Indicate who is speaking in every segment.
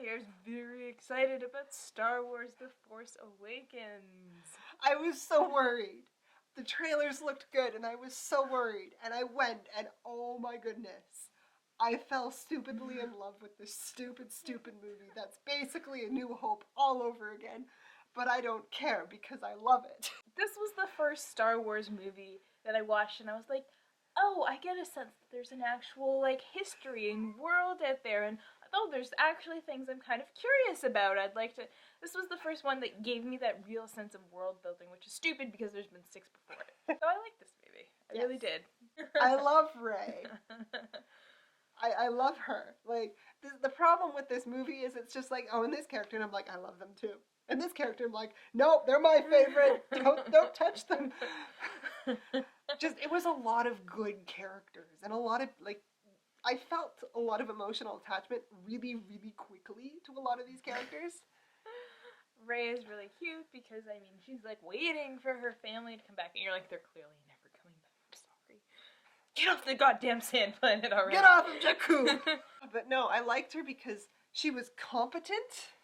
Speaker 1: here is very excited about Star Wars The Force Awakens.
Speaker 2: I was so worried. The trailers looked good and I was so worried. And I went and oh my goodness. I fell stupidly in love with this stupid movie that's basically A New Hope all over again. But I don't care because I love it.
Speaker 1: This was the first Star Wars movie that I watched and I was like, oh, I get a sense that there's an actual, like, history and world out there, and oh, there's actually things I'm kind of curious about. I'd like to... This was the first one that gave me that real sense of world building, which is stupid because there's been 6 before it. So I like this movie. I really did.
Speaker 2: I love Rey. I love her. Like, the problem with this movie is it's just like, oh, and this character, and I'm like, I love them too. And this character, I'm like, nope, they're my favorite. Don't touch them. Just, it was a lot of good characters and a lot of, like, I felt a lot of emotional attachment really, really quickly to a lot of these characters.
Speaker 1: Rey is really cute because, I mean, she's, like, waiting for her family to come back, and you're like, they're clearly never coming back. I'm sorry. Get off the goddamn sand planet already.
Speaker 2: Get off of Jakku! But no, I liked her because she was competent.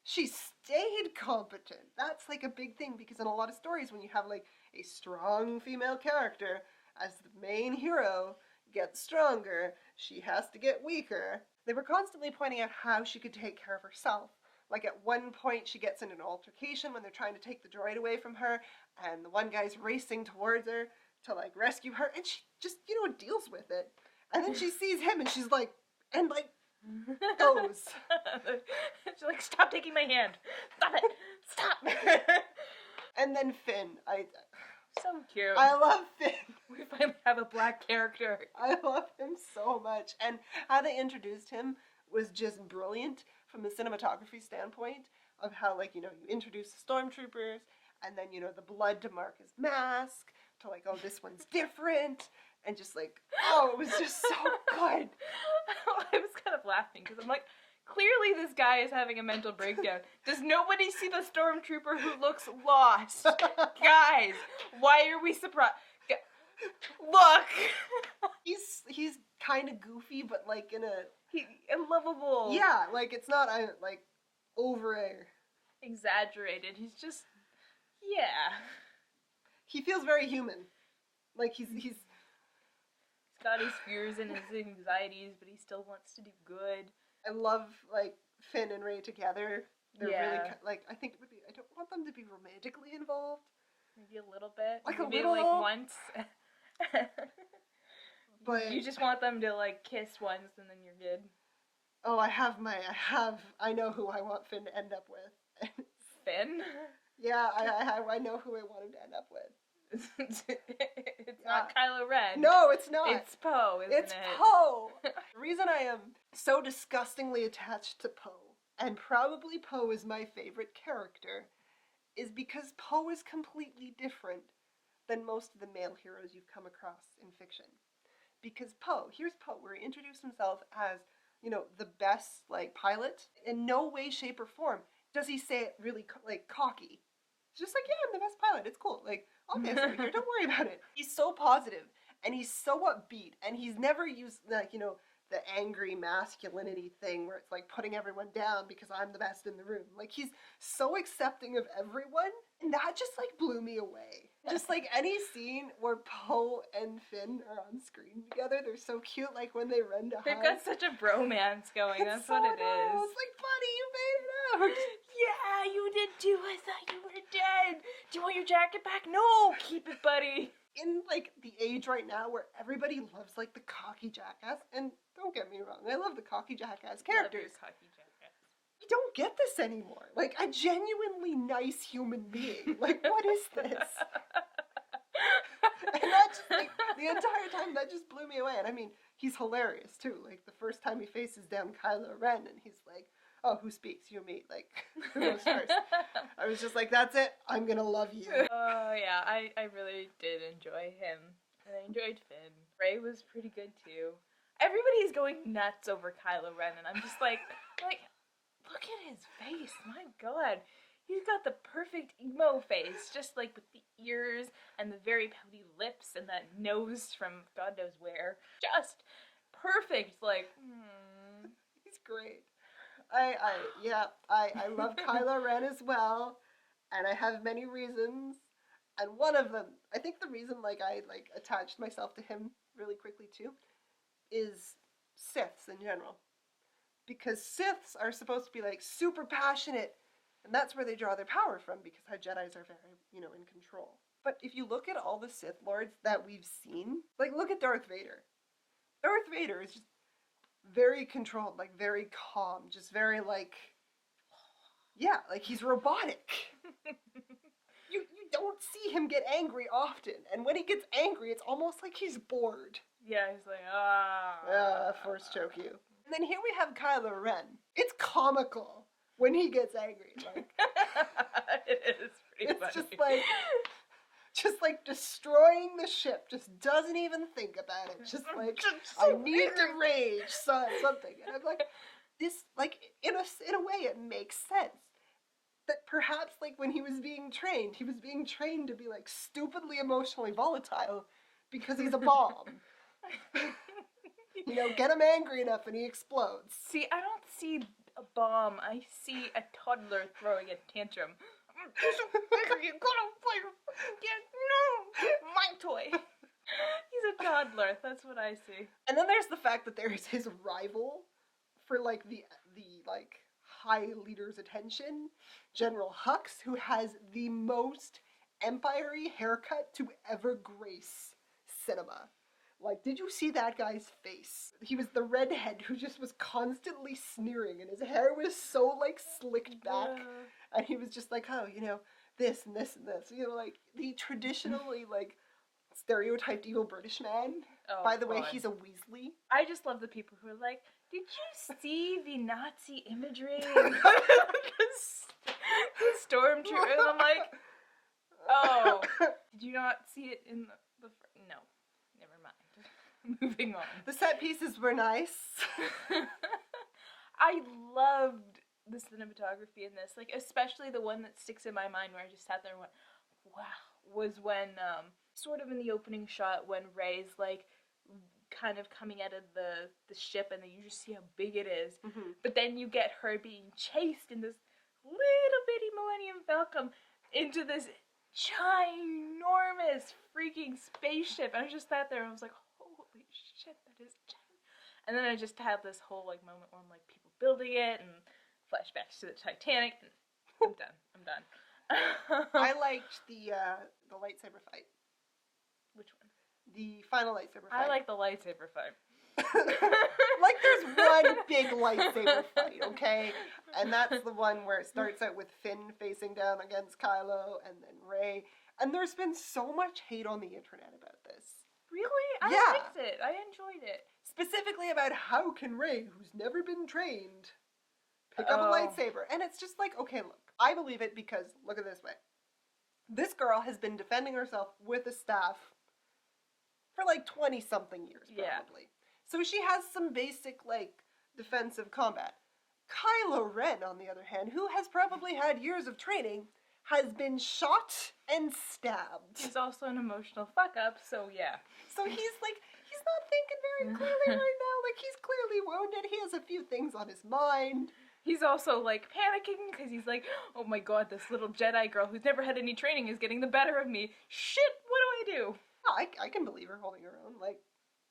Speaker 2: She stayed competent. That's, like, a big thing because in a lot of stories when you have, like, a strong female character as the main hero gets stronger, she has to get weaker. They were constantly pointing out how she could take care of herself. Like at one point she gets in an altercation when they're trying to take the droid away from her and the one guy's racing towards her to like rescue her and she just, you know, deals with it. And then she sees him and she's like, and like goes.
Speaker 1: She's like, stop taking my hand. Stop it. Stop.
Speaker 2: And then Finn.
Speaker 1: So cute.
Speaker 2: I love Finn.
Speaker 1: We finally have a black character.
Speaker 2: I love him so much. And how they introduced him was just brilliant from the cinematography standpoint of how, like, you know, you introduce the stormtroopers and then, you know, the blood to mark his mask to like, oh, this one's different. And just like, oh, it was just so good.
Speaker 1: I was kind of laughing because I'm like, clearly this guy is having a mental breakdown. Does nobody see the stormtrooper who looks lost? Guys, why are we surprised? Look!
Speaker 2: He's kind of goofy, but like in a...
Speaker 1: lovable.
Speaker 2: Yeah, like it's not like over
Speaker 1: exaggerated. He's just... Yeah.
Speaker 2: He feels very human. Like he's
Speaker 1: got his fears and his anxieties, but he still wants to do good.
Speaker 2: I love, like, Finn and Rey together. They're really, like, I think it would be, I don't want them to be romantically involved.
Speaker 1: Maybe a little bit.
Speaker 2: Like
Speaker 1: maybe
Speaker 2: a little.
Speaker 1: Like once.
Speaker 2: But
Speaker 1: you just want them to, like, kiss once and then you're good.
Speaker 2: Oh, I know who I want Finn to end up with.
Speaker 1: Finn?
Speaker 2: Yeah, I know who I want him to end up with.
Speaker 1: It's not Kylo Ren.
Speaker 2: No, it's not.
Speaker 1: It's Poe, isn't it?
Speaker 2: It's Poe. The reason I am so disgustingly attached to Poe, and probably Poe is my favorite character, is because Poe is completely different than most of the male heroes you've come across in fiction. Because here's Poe, where he introduced himself as, you know, the best, like, pilot. In no way, shape, or form does he say it really, like, cocky. It's just like, yeah, I'm the best pilot. It's cool. Like, I'll dance over here. Don't worry about it. He's so positive, and he's so upbeat, and he's never used, like, you know, the angry masculinity thing where it's like putting everyone down because I'm the best in the room. Like, he's so accepting of everyone, and that just, like, blew me away. Just, like, any scene where Poe and Finn are on screen together, they're so cute, like, when they run to hug.
Speaker 1: They've got such a bromance going, that's so what it is.
Speaker 2: It's like, buddy, you made it out!
Speaker 1: Yeah, you did too, I thought you were dead! Do you want your jacket back? No! Keep it, buddy!
Speaker 2: In, like, the age right now where everybody loves, like, the cocky jackass, and don't get me wrong, I love the cocky jackass characters.
Speaker 1: Cocky jackass.
Speaker 2: We don't get this anymore. Like, a genuinely nice human being. Like, what is this? And that just, like, the entire time, that just blew me away. And I mean, he's hilarious, too. Like, the first time he faces down Kylo Ren, and he's like, oh, who speaks? You or me? Like, who goes first? I was just like, that's it. I'm gonna love you.
Speaker 1: Oh, yeah. I really did enjoy him. And I enjoyed Finn. Rey was pretty good, too. Everybody's going nuts over Kylo Ren, and I'm just like, look at his face. My God. He's got the perfect emo face, just like with the ears and the very pouty lips and that nose from God knows where. Just perfect. Like,
Speaker 2: He's great. I love Kylo Ren as well, and I have many reasons. And one of them, I think the reason I attached myself to him really quickly too, is Siths in general. Because Siths are supposed to be super passionate, and that's where they draw their power from, because how Jedis are very, in control. But if you look at all the Sith Lords that we've seen, look at Darth Vader. Darth Vader is just very controlled, very calm, just very he's robotic. You don't see him get angry often, and when he gets angry, it's almost like he's bored.
Speaker 1: Yeah, he's like,
Speaker 2: force choke you. And then here we have Kylo Ren. It's comical when he gets angry.
Speaker 1: It is pretty funny.
Speaker 2: It's just destroying the ship. Just doesn't even think about it. Just I need to rage, something. And I'm like, this, in a way, it makes sense. That perhaps, when he was being trained to be, stupidly emotionally volatile because he's a bomb. Get him angry enough and he explodes.
Speaker 1: See, I don't see a bomb. I see a toddler throwing a tantrum. I'm so angry, you gotta no, my toy. He's a toddler. That's what I see.
Speaker 2: And then there's the fact that there's his rival for the high leader's attention, General Hux, who has the most empire-y haircut to ever grace cinema. Did you see that guy's face? He was the redhead who just was constantly sneering, and his hair was so slicked back, and he was just this and this and this. The traditionally stereotyped evil British man. Oh, by the way, he's a Weasley.
Speaker 1: I just love the people who are like, did you see the Nazi imagery? The stormtrooper. And I'm like, oh, did you not see it in the no, never mind. Moving on.
Speaker 2: The set pieces were nice.
Speaker 1: I loved the cinematography in this, especially the one that sticks in my mind where I just sat there and went, wow, was when, sort of in the opening shot when Rey's, kind of coming out of the ship, and then you just see how big it is. Mm-hmm. But then you get her being chased in this little bitty Millennium Falcon into this ginormous freaking spaceship. And I just sat there and I was like, holy shit, that is giant. And then I just had this whole moment where I'm people building it and flashbacks to the Titanic, and I'm done.
Speaker 2: I liked the lightsaber fight.
Speaker 1: Which one?
Speaker 2: The final lightsaber fight.
Speaker 1: I like the lightsaber fight.
Speaker 2: There's one big lightsaber fight, okay? And that's the one where it starts out with Finn facing down against Kylo, and then Rey. And there's been so much hate on the internet about this.
Speaker 1: Really? I liked it. I enjoyed it.
Speaker 2: Specifically about how can Rey, who's never been trained, pick up a lightsaber. And it's just okay, look. I believe it because, look at it this way. This girl has been defending herself with a staff for 20-something years, probably. Yeah. So she has some basic, defensive combat. Kylo Ren, on the other hand, who has probably had years of training, has been shot and stabbed.
Speaker 1: He's also an emotional fuck-up, so yeah.
Speaker 2: So he's not thinking very clearly right now. He's clearly wounded. He has a few things on his mind.
Speaker 1: He's also, panicking because he's like, oh my god, this little Jedi girl who's never had any training is getting the better of me. Shit, what do I do?
Speaker 2: Oh, I can believe her holding her own.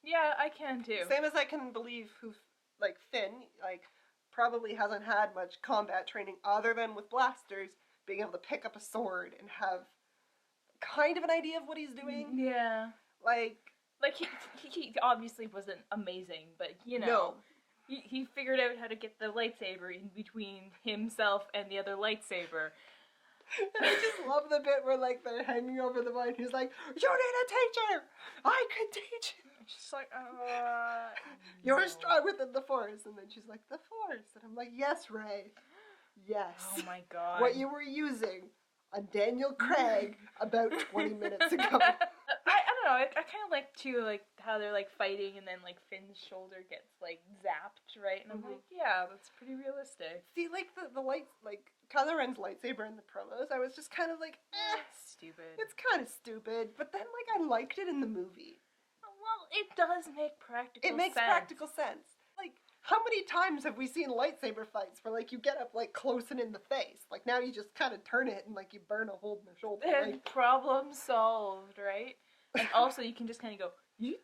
Speaker 1: Yeah, I can too.
Speaker 2: Same as I can believe Finn, probably hasn't had much combat training other than with blasters, being able to pick up a sword and have kind of an idea of what he's doing.
Speaker 1: Yeah. He obviously wasn't amazing, but,
Speaker 2: No.
Speaker 1: He figured out how to get the lightsaber in between himself and the other lightsaber.
Speaker 2: And I just love the bit where they're hanging over the vine. He's like, "You need a teacher. I could teach you."
Speaker 1: She's like,
Speaker 2: "You're strong within the Force," and then she's like, "The Force," and I'm like, "Yes, Rey. Yes."
Speaker 1: Oh my god.
Speaker 2: What you were using on Daniel Craig about 20 minutes ago.
Speaker 1: I don't know. I kind of like too how they're fighting, and then Finn's shoulder gets zapped, right? And I'm like, yeah, that's pretty realistic.
Speaker 2: See, the lights, Kylo Ren's lightsaber in the promos, I was just kind of
Speaker 1: stupid.
Speaker 2: It's kind of stupid, but then I liked it in the movie.
Speaker 1: Well, it does make practical sense.
Speaker 2: It makes practical sense. How many times have we seen lightsaber fights where, like, you get up, like, close and in the face? Like, now you just kind of turn it and, like, you burn a hole in the shoulder.
Speaker 1: And
Speaker 2: Like,
Speaker 1: problem solved, right? And also you can just kind of go, yeet,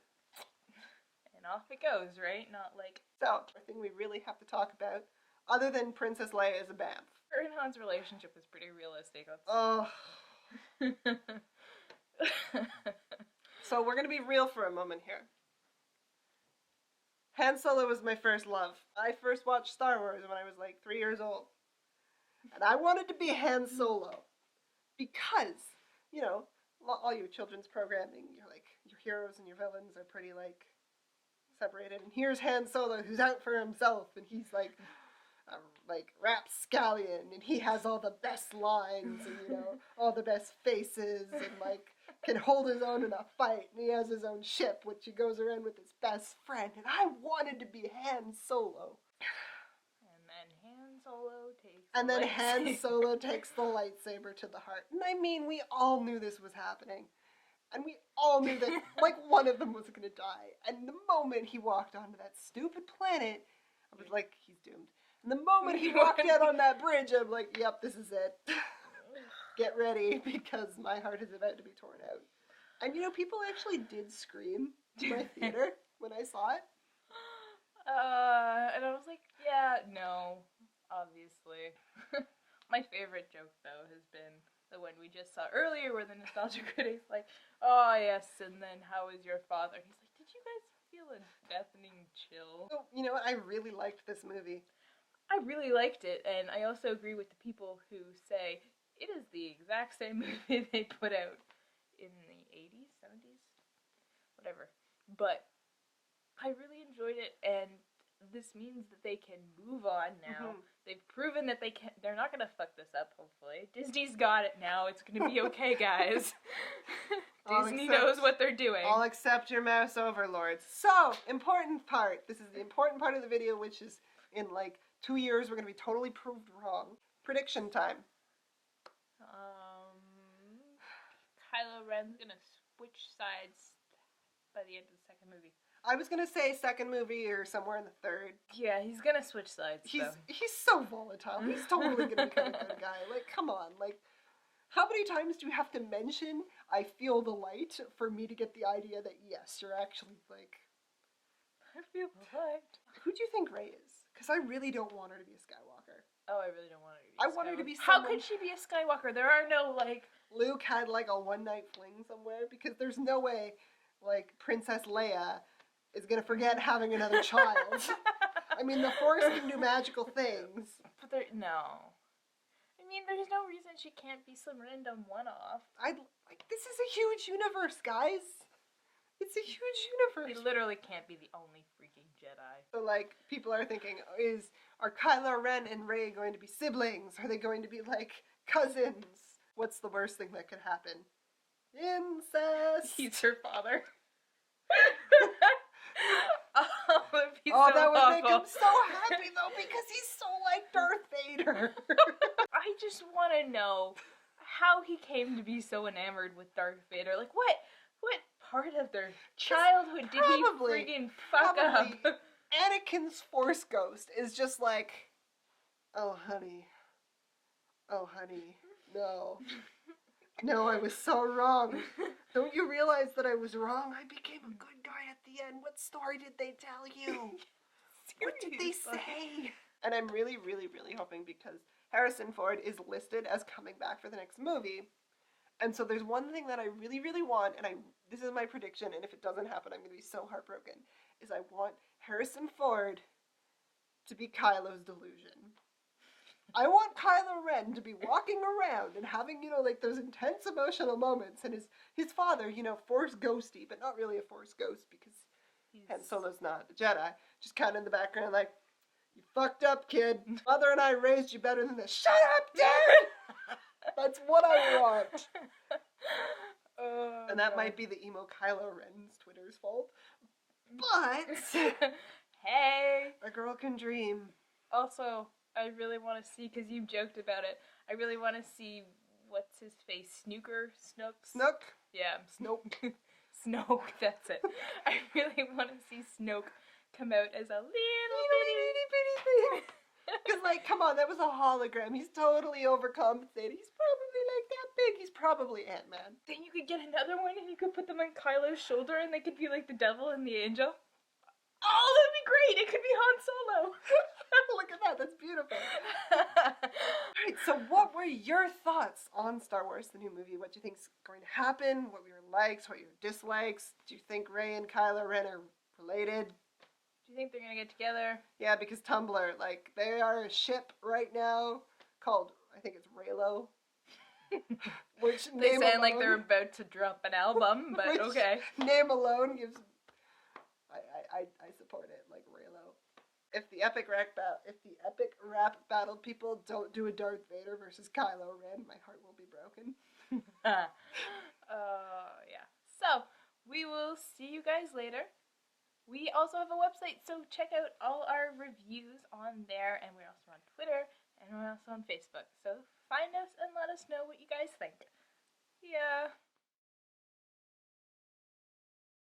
Speaker 1: and off it goes, right? Not like...
Speaker 2: so, the thing we really have to talk about, other than Princess Leia is a bamf.
Speaker 1: Her and Han's relationship was pretty realistic.
Speaker 2: Oh. So we're gonna be real for a moment here. Han Solo was my first love. I first watched Star Wars when I was like 3 years old. And I wanted to be Han Solo. Because, you know, all your children's programming, you're like, your heroes and your villains are pretty, like, separated. And here's Han Solo, who's out for himself, and he's like rapscallion, and he has all the best lines, and, you know, all the best faces, and, like, can hold his own in a fight, and he has his own ship, which he goes around with his best friend, and I wanted to be Han Solo. And then Han Solo takes the lightsaber to the heart. And I mean, we all knew this was happening. And we all knew that, like, one of them was gonna die. And the moment he walked onto that stupid planet, I was like, he's doomed. And the moment he walked out on that bridge, I'm like, yep, this is it. Get ready, because my heart is about to be torn out. And, you know, people actually did scream in my theater when I saw it.
Speaker 1: And I was like, yeah, no, obviously. My favorite joke, though, has been the one we just saw earlier where the nostalgia critic's like, oh, yes, and then how is your father? He's like, did you guys feel a deafening chill?
Speaker 2: So, you know what? I really liked this movie.
Speaker 1: I really liked it, and I also agree with the people who say it is the exact same movie they put out in the 80s, 70s, whatever. But I really enjoyed it, and this means that they can move on now. Mm-hmm. They've proven that they're not gonna fuck this up, hopefully. Disney's got it now. It's gonna be okay, guys. Disney knows what they're doing.
Speaker 2: I'll accept your mouse overlords. So, important part. This is the important part of the video, which is in like 2 years we're gonna be totally proved wrong. Prediction time.
Speaker 1: Kylo Ren's gonna switch sides by the end of the second movie.
Speaker 2: I was gonna say second movie or somewhere in the third.
Speaker 1: Yeah, he's gonna switch sides.
Speaker 2: He's so volatile. He's totally gonna become a good guy. Like, come on. Like, how many times do you have to mention I feel the light for me to get the idea that yes, you're actually like
Speaker 1: I feel the light.
Speaker 2: Who do you think Rey is? Because I really don't want her to be a Skywalker.
Speaker 1: Oh, I really don't want her to be.
Speaker 2: I want her to be.
Speaker 1: How could she be a Skywalker? There are no like.
Speaker 2: Luke had like a one-night fling somewhere, because there's no way like Princess Leia is gonna forget having another child. I mean, the Force can do magical things.
Speaker 1: But no. I mean, there's no reason she can't be some random one-off.
Speaker 2: This is a huge universe, guys. It's a huge universe.
Speaker 1: He literally can't be the only freaking Jedi.
Speaker 2: So, like, people are thinking, are Kylo Ren and Rey going to be siblings? Are they going to be, like, cousins? What's the worst thing that could happen? Incest!
Speaker 1: He's her father.
Speaker 2: That would make him so happy, though, because he's so like Darth Vader.
Speaker 1: I just want to know how he came to be so enamored with Darth Vader. Like, what part of their childhood did he friggin' fuck up?
Speaker 2: Anakin's Force Ghost is just like, oh, honey, no. No, I was so wrong. Don't you realize that I was wrong? I became a good guy at the end. What story did they tell you? What did they say? And I'm really, really, really hoping, because Harrison Ford is listed as coming back for the next movie. And so there's one thing that I really, really want, and this is my prediction, and if it doesn't happen, I'm going to be so heartbroken, is I want Harrison Ford to be Kylo's delusion. I want Kylo Ren to be walking around and having, you know, like those intense emotional moments, and his father, you know, Force ghosty, but not really a Force ghost, because Han Solo's not a Jedi, just kind of in the background like, you fucked up, kid. Mother and I raised you better than this. Shut up, Dad! That's what I want. And that might be the emo Kylo Ren's Twitter's fault. But
Speaker 1: hey,
Speaker 2: a girl can dream.
Speaker 1: Also, I really want to see, because you've joked about it, I really want to see, what's his face,
Speaker 2: Snoke?
Speaker 1: Yeah.
Speaker 2: Snoke.
Speaker 1: Snoke, that's it. I really want to see Snoke come out as a little
Speaker 2: bitty thing. Because, like, come on, that was a hologram. He's totally overcompensated. He's probably, like, that big. He's probably Ant-Man.
Speaker 1: Then you could get another one and you could put them on Kylo's shoulder and they could be like the devil and the angel. Oh, that'd be great. It could be Han Solo.
Speaker 2: Look at that. That's beautiful. Alright, so what were your thoughts on Star Wars, the new movie? What do you think's going to happen? What were your likes? What were your dislikes? Do you think Rey and Kylo Ren are related?
Speaker 1: Do you think they're gonna get together?
Speaker 2: Yeah, because Tumblr, like, they are a ship right now called, I think it's Reylo. Which
Speaker 1: They
Speaker 2: name
Speaker 1: sound
Speaker 2: alone,
Speaker 1: like they're about to drop an album, but
Speaker 2: which
Speaker 1: okay.
Speaker 2: Name alone gives. I support it, like Reylo. If the epic rap battle people don't do a Darth Vader versus Kylo Ren, my heart will be broken.
Speaker 1: Yeah. So we will see you guys later. We also have a website, so check out all our reviews on there, and we're also on Twitter, and we're also on Facebook. So find us and let us know what you guys think. Yeah.